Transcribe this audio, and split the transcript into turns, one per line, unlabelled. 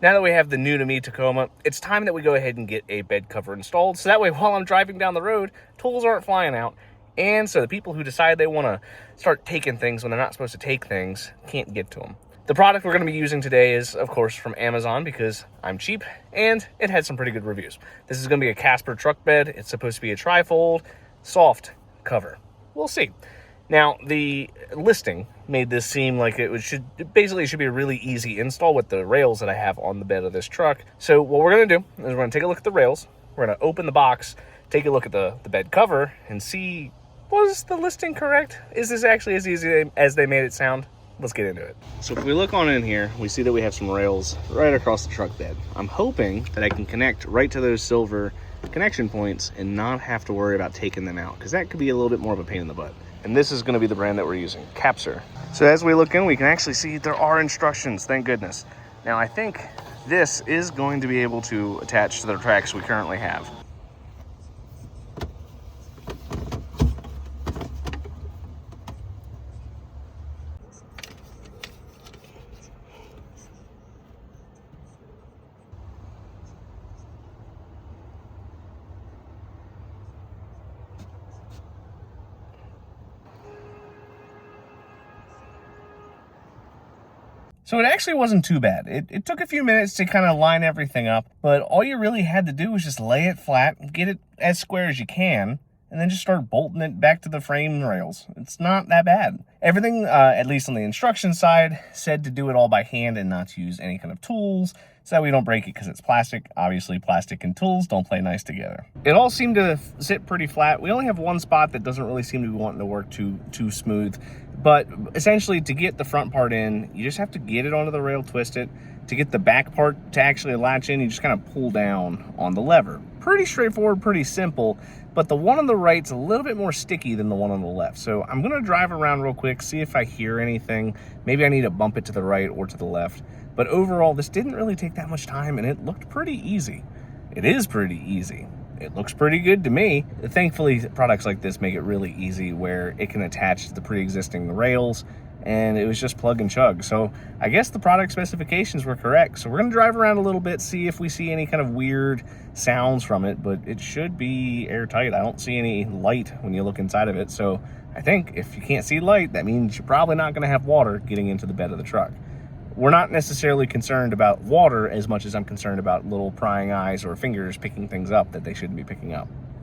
Now that we have the new to me Tacoma, it's time that we go ahead and get a bed cover installed. So that way, while I'm driving down the road, tools aren't flying out. And so the people who decide they want to start taking things when they're not supposed to take things can't get to them. The product we're going to be using today is, of course, from Amazon because I'm cheap and it had some pretty good reviews. This is going to be a Casper truck bed. It's supposed to be a trifold, soft cover. We'll see. Now, the listing made this seem like it should be a really easy install with the rails that I have on the bed of this truck. So what we're going to do is we're going to take a look at the rails. We're going to open the box, take a look at the bed cover, and see, was the listing correct? Is this actually as easy as they made it sound? Let's get into it. So if we look on in here, we see that we have some rails right across the truck bed. I'm hoping that I can connect right to those silver connection points and not have to worry about taking them out, because that could be a little bit more of a pain in the butt. And this is going to be the brand that we're using, Capser. So as we look in, we can actually see there are instructions, thank goodness. Now I think this is going to be able to attach to the tracks we currently have. So it actually wasn't too bad. It took a few minutes to kind of line everything up, but all you really had to do was just lay it flat, get it as square as you can, and then just start bolting it back to the frame rails. It's not that bad. Everything, at least on the instruction side, said to do it all by hand and not to use any kind of tools, so that we don't break it because it's plastic. Obviously, plastic and tools don't play nice together. It all seemed to sit pretty flat. We only have one spot that doesn't really seem to be wanting to work too smooth. But essentially, to get the front part in, you just have to get it onto the rail, twist it. To get the back part to actually latch in, you just kind of pull down on the lever. Pretty straightforward, pretty simple, but the one on the right's a little bit more sticky than the one on the left. So I'm gonna drive around real quick, see if I hear anything. Maybe I need to bump it to the right or to the left. But overall, this didn't really take that much time and it looked pretty easy. It is pretty easy. It looks pretty good to me. Thankfully, products like this make it really easy where it can attach to the pre-existing rails, and it was just plug and chug. So I guess the product specifications were correct. So we're gonna drive around a little bit, see if we see any kind of weird sounds from it, but it should be airtight. I don't see any light when you look inside of it. So I think if you can't see light, that means you're probably not gonna have water getting into the bed of the truck. We're not necessarily concerned about water as much as I'm concerned about little prying eyes or fingers picking things up that they shouldn't be picking up.